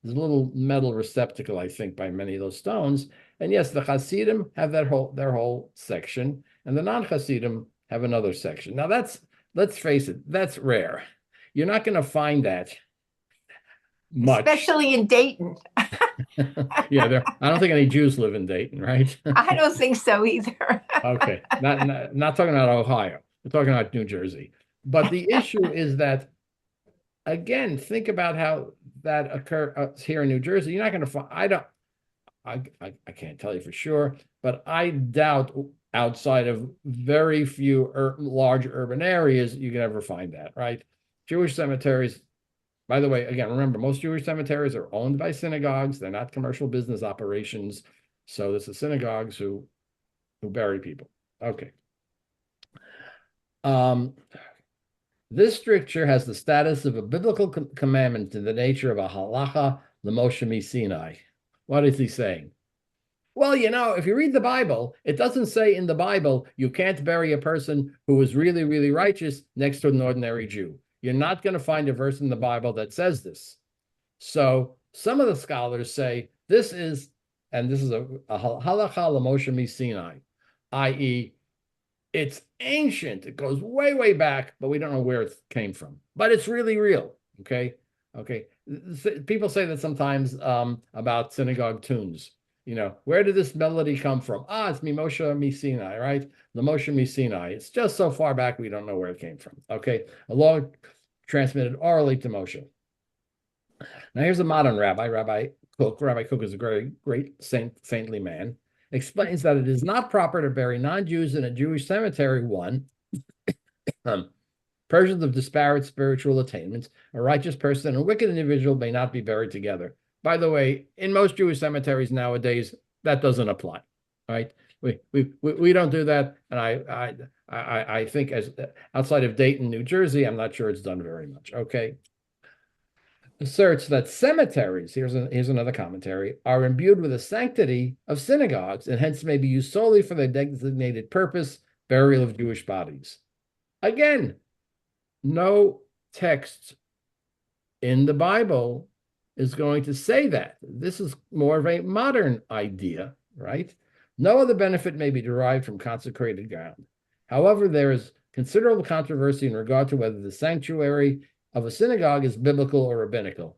There's a little metal receptacle, I think, by many of those stones. And yes, the Hasidim have their whole section, and the non-Hasidim have another section. Now let's face it, that's rare. You're not going to find that much. Especially in Dayton. Yeah, I don't think any Jews live in Dayton, right? I don't think so either. Okay, not talking about Ohio. We're talking about New Jersey. But the issue is that, again, think about how that occurs here in New Jersey. You're not going to find. I can't tell you for sure, but I doubt outside of very few large urban areas you can ever find that, right? Jewish cemeteries. By the way, again, remember, most Jewish cemeteries are owned by synagogues. They're not commercial business operations. So this is synagogues who bury people. Okay. This stricture has the status of a biblical commandment in the nature of a halacha l'Moshe Sinai. What is he saying? Well, if you read the Bible, it doesn't say in the Bible you can't bury a person who is really, really righteous next to an ordinary Jew. You're not going to find a verse in the Bible that says this. So some of the scholars say this is a halacha l'Moshe Sinai, i.e., it's ancient. It goes way, way back, but we don't know where it came from. But it's really real. Okay. People say that sometimes about synagogue tunes. Where did this melody come from? It's Mimoshe Sinai, right? L'Moshe Sinai. It's just so far back we don't know where it came from. Okay, a law transmitted orally to Moshe. Now here's a modern rabbi, Rabbi Cook. Rabbi Cook is a great saintly man. Explains that it is not proper to bury non-Jews in a Jewish cemetery. One, persons of disparate spiritual attainments, a righteous person and a wicked individual may not be buried together. By the way, in most Jewish cemeteries nowadays, that doesn't apply, right? We don't do that, and I think as outside of Dayton, New Jersey, I'm not sure it's done very much. Okay. Asserts that cemeteries, here's another commentary, are imbued with the sanctity of synagogues and hence may be used solely for the designated purpose, burial of Jewish bodies. Again, no text in the Bible is going to say that. This is more of a modern idea, right? No other benefit may be derived from consecrated ground. However, there is considerable controversy in regard to whether the sanctuary of a synagogue is biblical or rabbinical.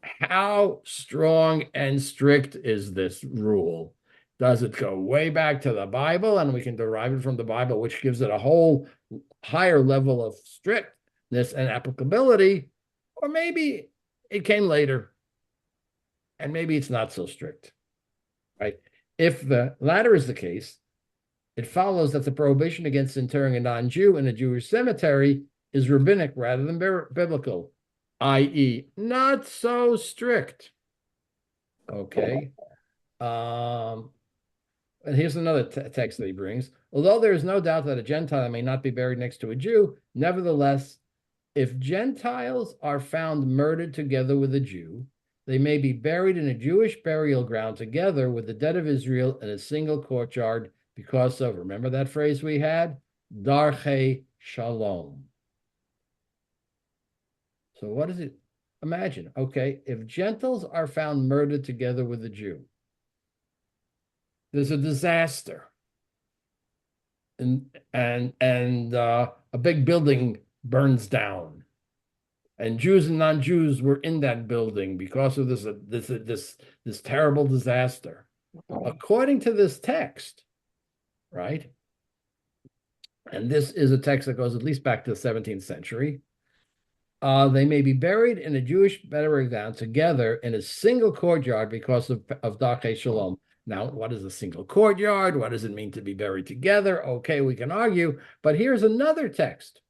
How strong and strict is this rule? Does it go way back to the Bible and we can derive it from the Bible, which gives it a whole higher level of strictness and applicability? Or maybe it came later and maybe it's not so strict, right? If the latter is the case, it follows that the prohibition against interring a non-Jew in a Jewish cemetery is rabbinic rather than biblical, i.e., not so strict. Okay. And here's another text that he brings. Although there is no doubt that a Gentile may not be buried next to a Jew, nevertheless, if Gentiles are found murdered together with a Jew, they may be buried in a Jewish burial ground together with the dead of Israel in a single courtyard because of, remember that phrase we had? Darchei Shalom. So what does it imagine? Okay, if Gentiles are found murdered together with a Jew, there's a disaster, and a big building burns down, and Jews and non-Jews were in that building because of this terrible disaster. According to this text, right? And this is a text that goes at least back to the 17th century. They may be buried in a Jewish burial ground together in a single courtyard because of Darchei Shalom. Now, what is a single courtyard? What does it mean to be buried together? Okay, we can argue, but here's another text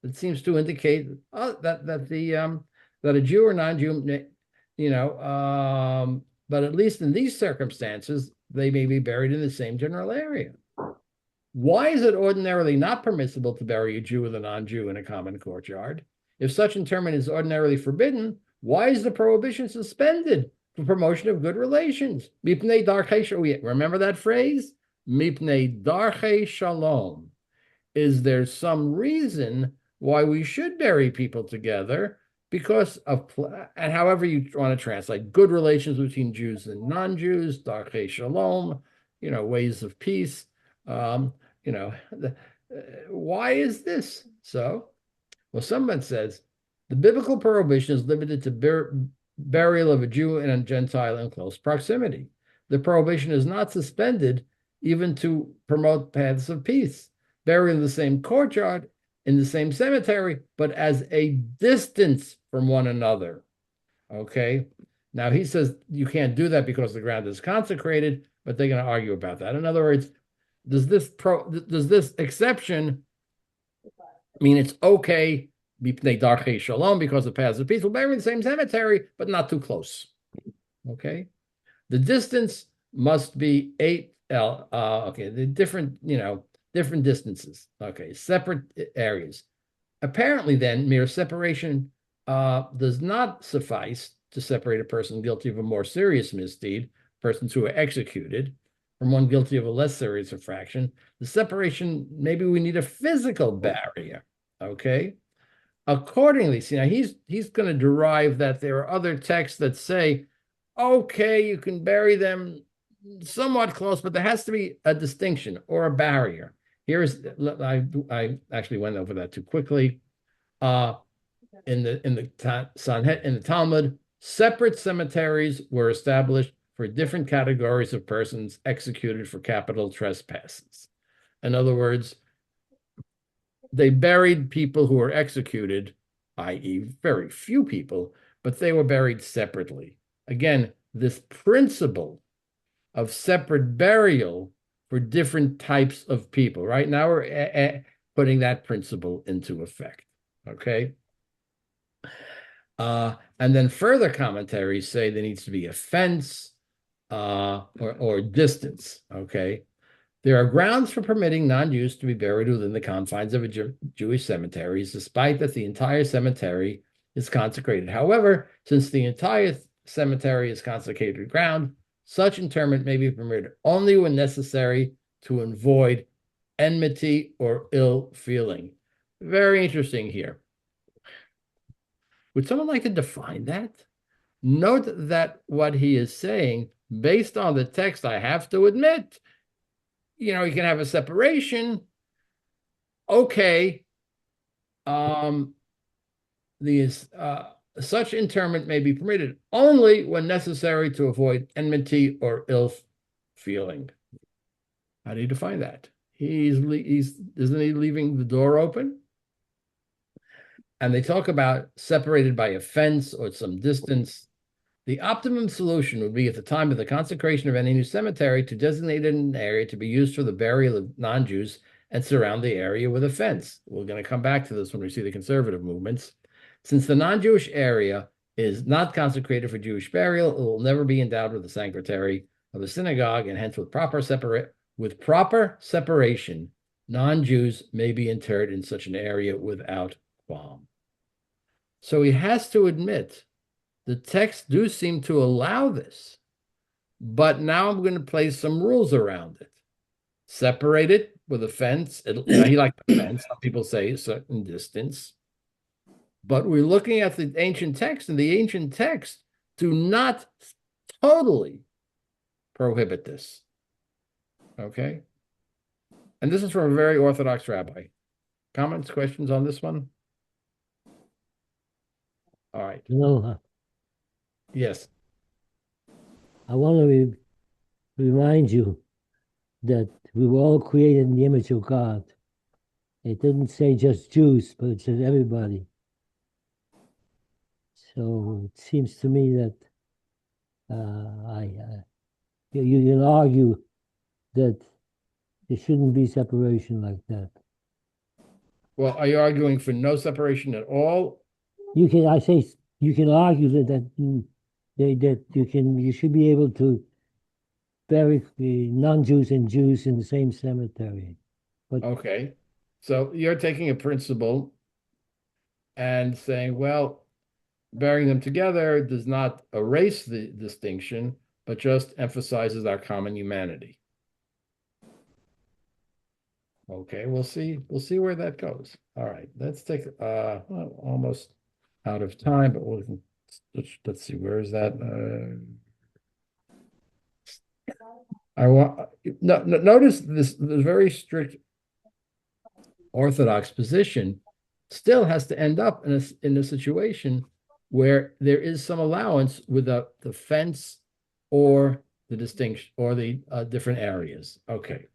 that seems to indicate that a Jew or non-Jew but at least in these circumstances, they may be buried in the same general area. Why is it ordinarily not permissible to bury a Jew with a non-Jew in a common courtyard? If such interment is ordinarily forbidden, why is the prohibition suspended for promotion of good relations? Mipnei darchei, remember that phrase? Mipnei darchei shalom. Is there some reason why we should bury people together? Because of, and however you want to translate, good relations between Jews and non-Jews, darchei shalom, ways of peace. Why is this so? Well, someone says the biblical prohibition is limited to burial of a Jew and a Gentile in close proximity. The prohibition is not suspended even to promote paths of peace, buried in the same courtyard, in the same cemetery, but as a distance from one another. Okay. Now he says you can't do that because the ground is consecrated, but they're going to argue about that. In other words, does this exception mean it's okay shalom because the paths of peace will bury in the same cemetery, but not too close? Okay, the distance must be 8 okay, the different distances. Okay, separate areas. Apparently, then mere separation does not suffice to separate a person guilty of a more serious misdeed, persons who are executed, from one guilty of a less serious infraction. The separation, maybe we need a physical barrier, okay? Accordingly, see, now he's going to derive that there are other texts that say, okay, you can bury them somewhat close, but there has to be a distinction or a barrier. I actually went over that too quickly. In the Talmud, separate cemeteries were established for different categories of persons executed for capital trespasses. In other words, they buried people who were executed, i.e., very few people, but they were buried separately. Again, this principle of separate burial for different types of people. Right now, we're putting that principle into effect. Okay. And then further commentaries say there needs to be a fence or distance. Okay. There are grounds for permitting non-Jews to be buried within the confines of a Jewish cemeteries, despite that the entire cemetery is consecrated. However, since the entire cemetery is consecrated ground, such interment may be permitted only when necessary to avoid enmity or ill feeling. Very interesting here. Would someone like to define that? Note that what he is saying, based on the text, I have to admit, you can have a separation. Okay. Such interment may be permitted only when necessary to avoid enmity or ill feeling. How do you define that? Isn't he leaving the door open? And they talk about separated by a fence or some distance. The optimum solution would be at the time of the consecration of any new cemetery to designate an area to be used for the burial of non-Jews and surround the area with a fence. We're going to come back to this when we see the conservative movements. Since the non-Jewish area is not consecrated for Jewish burial, it will never be endowed with the sanctuary of a synagogue, and hence with proper separation, non-Jews may be interred in such an area without qualm. So he has to admit the texts do seem to allow this, but now I'm going to place some rules around it. Separate it with a fence. He liked the fence. Some people say a certain distance. But we're looking at the ancient text, and the ancient texts do not totally prohibit this. Okay? And this is from a very Orthodox rabbi. Comments, questions on this one? All right. Yes. I want to remind you that we were all created in the image of God. It didn't say just Jews, but it said everybody. So it seems to me that you can argue that there shouldn't be separation like that. Well, are you arguing for no separation at all? You can argue that you should be able to bury the non-Jews and Jews in the same cemetery. But Okay. So you're taking a principle and saying, well, burying them together does not erase the distinction, but just emphasizes our common humanity. Okay, we'll see where that goes. All right, let's take well, almost out of time, but let's see, where is that? I want notice this very strict Orthodox position still has to end up in a situation where there is some allowance with the fence or the distinction or the different areas. Okay.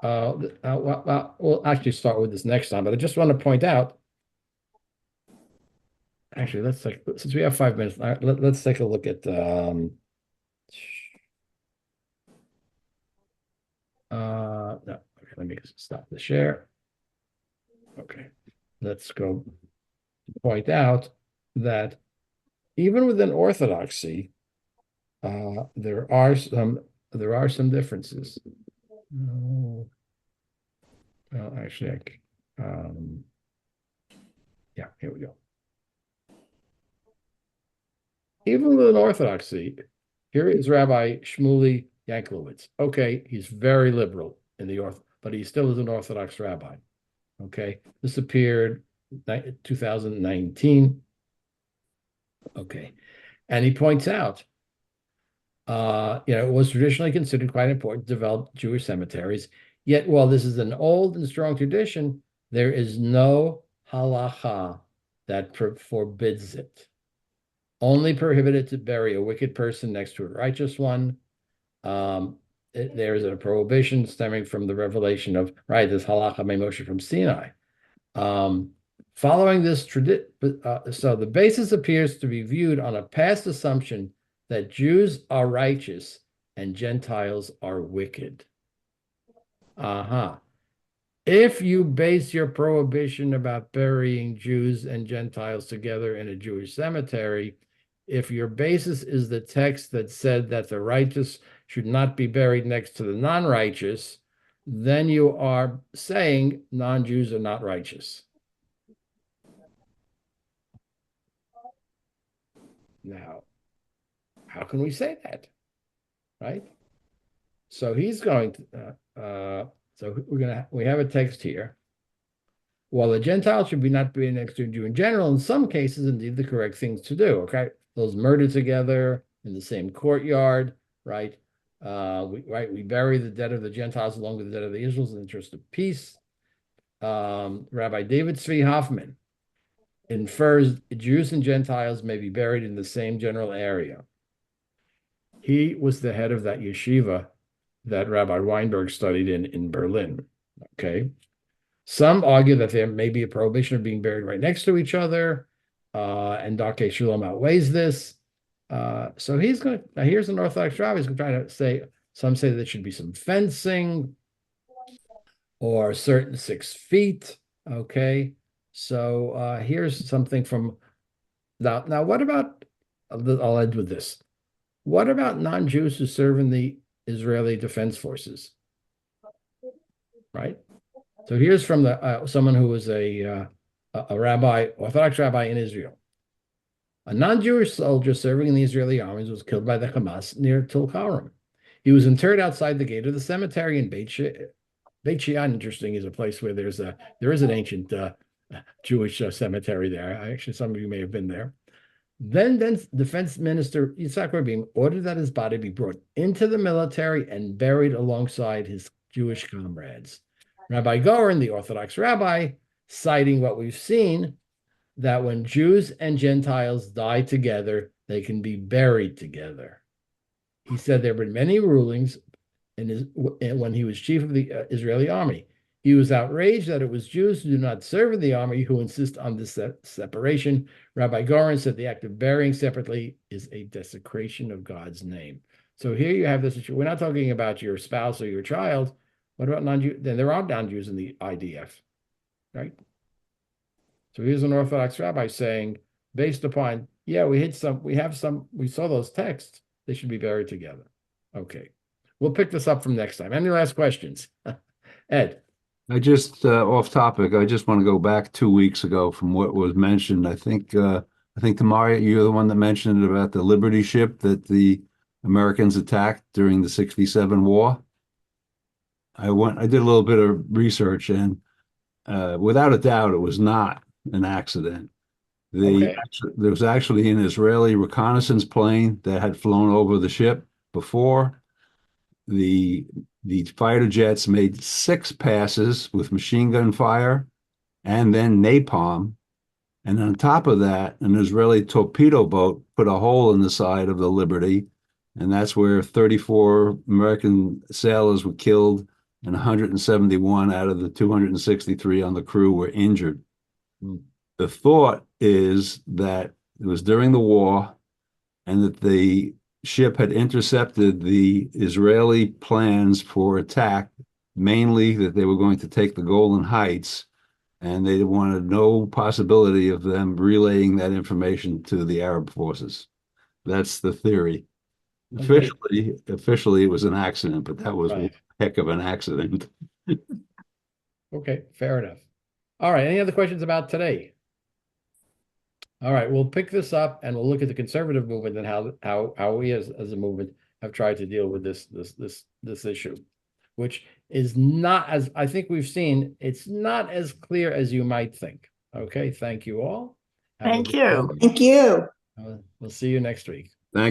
We'll actually start with this next time, but I just want to point out. Actually, let's take, since we have 5 minutes, let's take a look at no, okay, let me stop the share. Okay, let's go point out that even within Orthodoxy, there are some differences. No. Well, actually, yeah, here we go. Even within Orthodoxy, here is Rabbi Shmuley Yanklowitz. Okay, he's very liberal in the but he still is an Orthodox rabbi. Okay, this appeared 2019. Okay, and he points out, it was traditionally considered quite important to develop Jewish cemeteries. Yet, while this is an old and strong tradition, there is no halacha that forbids it. Only prohibited to bury a wicked person next to a righteous one. There is a prohibition stemming from the revelation of this halacha Moshe from Sinai. Following this tradition, so the basis appears to be viewed on a past assumption that Jews are righteous and Gentiles are wicked. If you base your prohibition about burying Jews and Gentiles together in a Jewish cemetery, if your basis is the text that said that the righteous should not be buried next to the non-righteous, then you are saying non-Jews are not righteous. Now, how can we say that? Right? So he's going to, so we have a text here. While the Gentile should not be next to a Jew in general, in some cases, indeed, the correct things to do. Okay, those murdered together in the same courtyard, right? We bury the dead of the Gentiles along with the dead of the Israelites in the interest of peace. Rabbi David Tzvi Hoffman infers Jews and Gentiles may be buried in the same general area. He was the head of that yeshiva that Rabbi Weinberg studied in Berlin. Okay. Some argue that there may be a prohibition of being buried right next to each other, and Darkei Shalom outweighs this. So he's going to, now here's an Orthodox rabbi, he's going to try to say, some say there should be some fencing or certain 6 feet. Okay. So here's something from, now what about, I'll end with this. What about non-Jews who serve in the Israeli Defense Forces? Right? So here's from someone who was a rabbi, Orthodox rabbi in Israel. A non-Jewish soldier serving in the Israeli armies was killed by the Hamas near Tulkarem. He was interred outside the gate of the cemetery in Beit Shean. Interesting, is a place where there is an ancient Jewish cemetery there. Actually, some of you may have been there. Then Defense Minister Yitzhak Rabin ordered that his body be brought into the military and buried alongside his Jewish comrades. Rabbi Goren, the Orthodox rabbi, citing what we've seen, that when Jews and Gentiles die together, they can be buried together. He said there have been many rulings when he was chief of the Israeli army. He was outraged that it was Jews who do not serve in the army who insist on this separation. Rabbi Goren said the act of burying separately is a desecration of God's name. So here you have this situation. We're not talking about your spouse or your child. What about non-Jews? Then there are non-Jews in the IDF, right? So here's an Orthodox rabbi saying based upon, yeah, we saw those texts. They should be buried together. Okay. We'll pick this up from next time. Any last questions? Ed. I just off topic. I just want to go back 2 weeks ago from what was mentioned. I think Tamara, you're the one that mentioned about the Liberty ship that the Americans attacked during the '67 war. I did a little bit of research, and without a doubt, it was not an accident. There was actually an Israeli reconnaissance plane that had flown over the ship before. The fighter jets made 6 passes with machine gun fire and then napalm. And on top of that, an Israeli torpedo boat put a hole in the side of the Liberty. And that's where 34 American sailors were killed and 171 out of the 263 on the crew were injured. The thought is that it was during the war and that the ship had intercepted the Israeli plans for attack, mainly that they were going to take the Golan Heights, and they wanted no possibility of them relaying that information to the Arab forces. That's the theory. Officially, it was an accident, but that was one heck of an accident. Okay, fair enough. All right, any other questions about today? All right, we'll pick this up and we'll look at the conservative movement and how we as a movement have tried to deal with this issue, which is not, as I think we've seen, it's not as clear as you might think. Okay, thank you all. Thank you. Thank you. We'll see you next week.